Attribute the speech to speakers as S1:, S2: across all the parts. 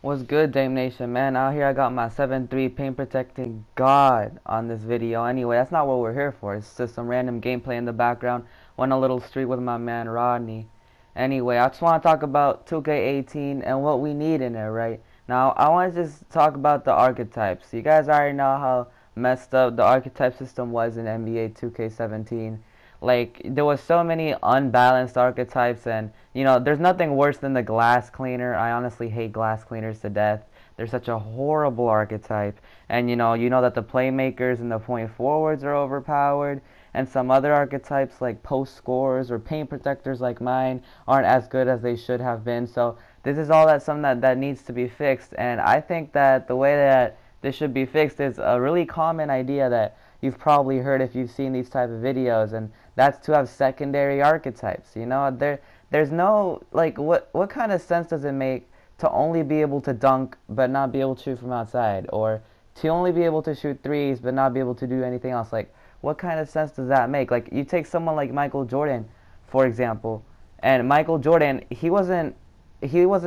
S1: What's good, Dame Nation, man? Out here I got my 7-3 paint protecting god on this video. Anyway, that's not what we're here for. It's just some random gameplay in the background. Went a little streak with my man Rodney. Anyway, I just want to talk about 2K18 and what we need in there, right? Now, I want to just talk about the archetypes. You guys already know how messed up the archetype system was in NBA 2K17. Like, there was so many unbalanced archetypes, and there's nothing worse than the glass cleaner. I honestly hate glass cleaners to death. They're such a horrible archetype. And you know that the playmakers and the point forwards are overpowered, and some other archetypes like post scorers or paint protectors like mine aren't as good as they should have been. So this is all that needs to be fixed, and I think that the way that this should be fixed is a really common idea that you've probably heard if you've seen these type of videos, and that's to have secondary archetypes. There's no, like, what kind of sense does it make to only be able to dunk but not be able to shoot from outside, or to only be able to shoot threes but not be able to do anything else? Like, what kind of sense does that make? Like, you take someone like Michael Jordan, for example, and Michael Jordan, he wasn't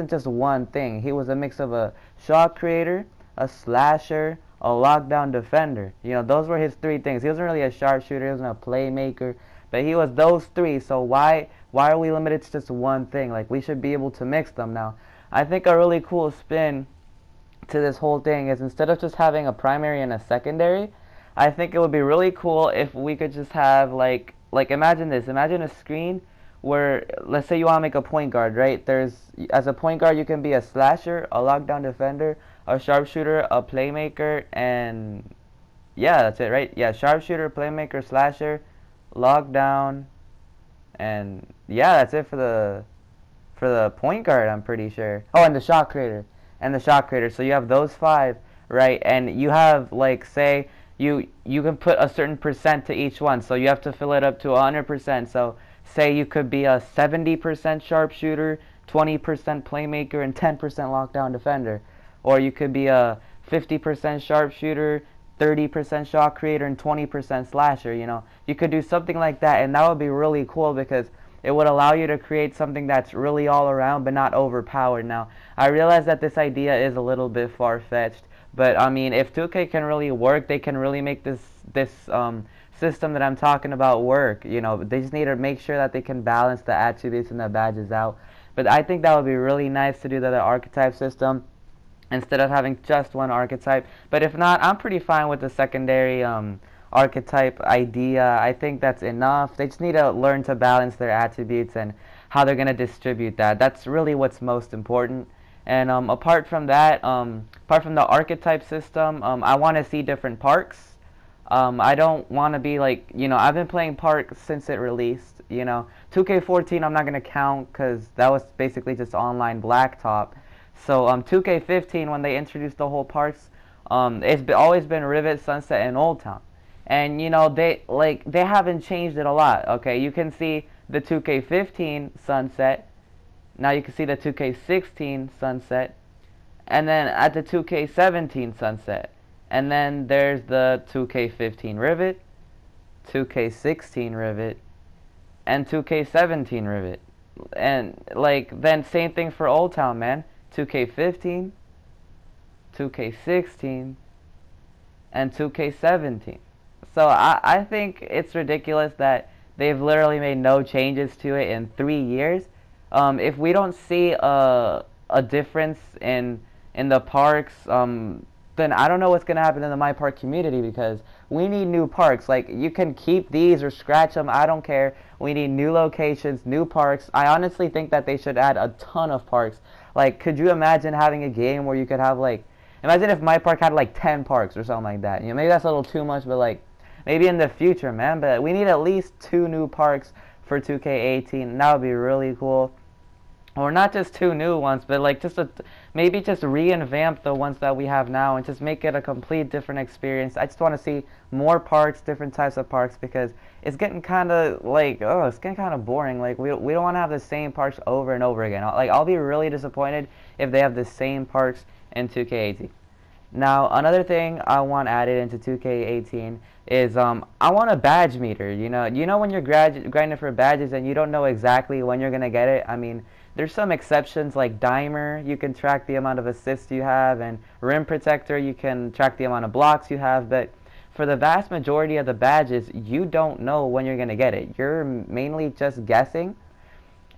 S1: just one thing. He was a mix of a shot creator, a slasher, a lockdown defender. Those were his three things. He wasn't really a sharpshooter, he wasn't a playmaker, but he was those three. So why are we limited to just one thing? Like, we should be able to mix them. Now, I think a really cool spin to this whole thing is, instead of just having a primary and a secondary, I think it would be really cool if we could just have like imagine this. Imagine a screen where, let's say you want to make a point guard, right? As a point guard, you can be a slasher, a lockdown defender, a sharpshooter, a playmaker, and yeah, that's it, right? Yeah, sharpshooter, playmaker, slasher, lockdown, and yeah, that's it for the point guard, I'm pretty sure. Oh, and the shot creator. And the shot creator. So you have those five, right? And you have, like, say you can put a certain percent to each one. So you have to fill it up to 100%. So say you could be a 70% sharpshooter, 20% playmaker, and 10% lockdown defender. Or you could be a 50% sharpshooter, 30% shot creator, and 20% slasher. You could do something like that, and that would be really cool because it would allow you to create something that's really all around but not overpowered. Now, I realize that this idea is a little bit far-fetched, but I mean, if 2K can really work, they can really make this system that I'm talking about work. They just need to make sure that they can balance the attributes and the badges out. But I think that would be really nice to do the archetype system instead of having just one archetype. But if not, I'm pretty fine with the secondary archetype idea. I think that's enough. They just need to learn to balance their attributes and how they're going to distribute that. That's really what's most important. And apart from that, apart from the archetype system, I want to see different parks. I don't want to be like, I've been playing Park since it released. 2K14 I'm not going to count because that was basically just online blacktop. So 2K15, when they introduced the whole parks, it's always been Rivet, Sunset, and Old Town. And they haven't changed it a lot. Okay, you can see the 2K15 Sunset. Now you can see the 2K16 Sunset, and then at the 2K17 Sunset. And then there's the 2K15 Rivet, 2K16 Rivet, and 2K17 Rivet. And then same thing for Old Town, man. 2K15, 2K16, and 2K17. So I think it's ridiculous that they've literally made no changes to it in 3 years. If we don't see a difference in the parks, then I don't know what's going to happen in the My Park community, because we need new parks. Like, you can keep these or scratch them, I don't care. We need new locations, new parks. I honestly think that they should add a ton of parks. Like, could you imagine having a game where you could have, like, imagine if My Park had, like, 10 parks or something like that. Maybe that's a little too much, but, like, maybe in the future, man. But we need at least 2 new parks for 2K18. That would be really cool. Or not just 2 new ones, but like maybe just reinvamp the ones that we have now and just make it a complete different experience. I just want to see more parks, different types of parks, because it's getting kind of like, it's getting kind of boring. Like, we don't want to have the same parks over and over again. Like, I'll be really disappointed if they have the same parks in 2K18. Now, another thing I want added into 2K18 is I want a badge meter. When you're grinding for badges and you don't know exactly when you're gonna get it. I mean, there's some exceptions like Dimer, you can track the amount of assists you have, and Rim Protector, you can track the amount of blocks you have, but for the vast majority of the badges, you don't know when you're going to get it. You're mainly just guessing.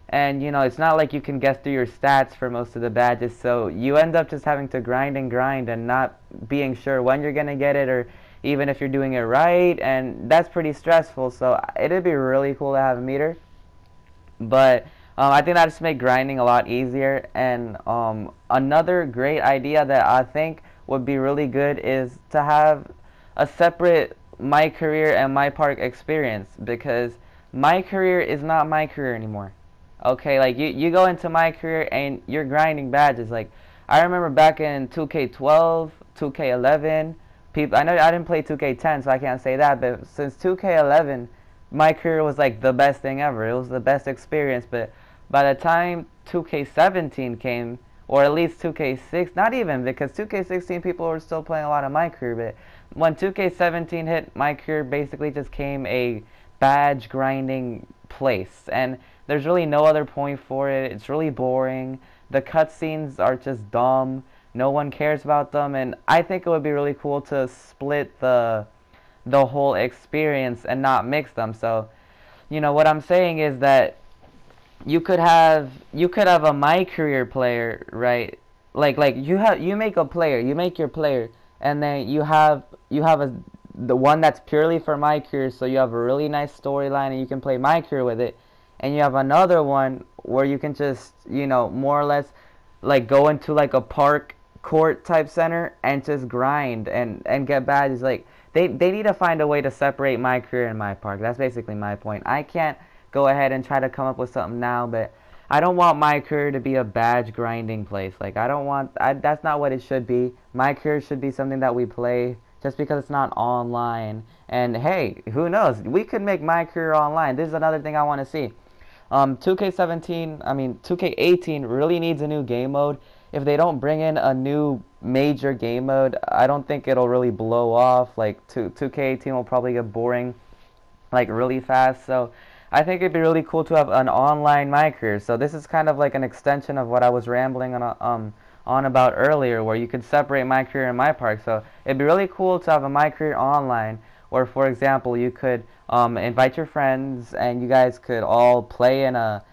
S1: And, you know, it's not like you can guess through your stats for most of the badges, so you end up just having to grind and not being sure when you're going to get it or even if you're doing it right, and that's pretty stressful, so it'd be really cool to have a meter. But I think that just make grinding a lot easier, and another great idea that I think would be really good is to have a separate My Career and My Park experience, because My Career is not My Career anymore. Okay, like you go into My Career and you're grinding badges. Like I remember back in 2K12, 2K11, people. I know I didn't play 2K10, so I can't say that. But since 2K11, My Career was like the best thing ever. It was the best experience. But by the time 2K17 came, or at least 2K6, not even, because 2K16 people were still playing a lot of My Career. But when 2K17 hit, My Career basically just came a badge grinding place, and there's really no other point for it. It's really boring. The cutscenes are just dumb. No one cares about them, and I think it would be really cool to split the whole experience and not mix them. So, you know, what I'm saying is that you could have a My Career player, right? Like you make a player, you make your player, and then you have the one that's purely for My Career, so you have a really nice storyline and you can play My Career with it. And you have another one where you can just, you know, more or less like go into like a park court type center and just grind and get badges. Like they need to find a way to separate My Career and My Park. That's basically my point. I can't go ahead and try to come up with something now, but I don't want My Career to be a badge grinding place. Like that's not what it should be. My Career should be something that we play just because it's not online. And hey, who knows? We could make My Career online. This is another thing I want to see. 2K18 really needs a new game mode. If they don't bring in a new major game mode, I don't think it'll really blow off. Like 2K18 will probably get boring like really fast. So I think it'd be really cool to have an online My Career. So this is kind of like an extension of what I was rambling on about earlier, where you could separate My Career and My Park. So it'd be really cool to have a My Career online, or for example, you could invite your friends and you guys could all play in a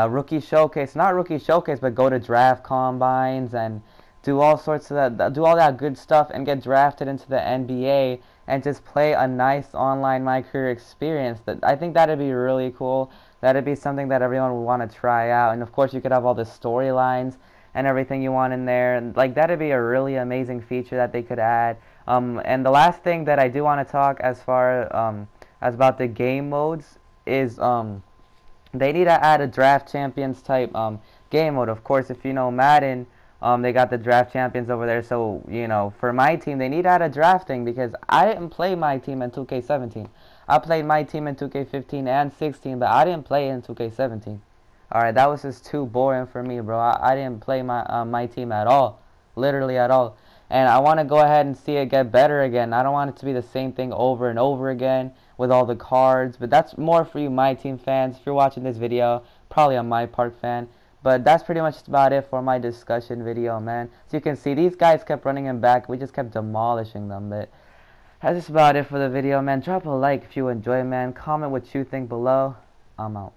S1: rookie showcase, not rookie showcase, but go to draft combines and do all sorts of that, do all that good stuff and get drafted into the NBA and just play a nice online My Career experience. That I think that'd be really cool. That'd be something that everyone would want to try out. And of course, you could have all the storylines and everything you want in there. And like that'd be a really amazing feature that they could add. And the last thing that I do want to talk as far as about the game modes is they need to add a draft champions type game mode. Of course, if you know Madden, they got the draft champions over there. So, you know, for my team, they need to add a drafting, because I didn't play my team in 2K17. I played my team in 2K15 and 16, but I didn't play in 2K17. Alright, that was just too boring for me, bro. I didn't play my team at all. Literally at all. And I want to go ahead and see it get better again. I don't want it to be the same thing over and over again with all the cards. But that's more for you My Team fans. If you're watching this video, probably a My Park fan. But that's pretty much about it for my discussion video, man. So you can see these guys kept running him back. We just kept demolishing them. But that's just about it for the video, man. Drop a like if you enjoy, man. Comment what you think below. I'm out.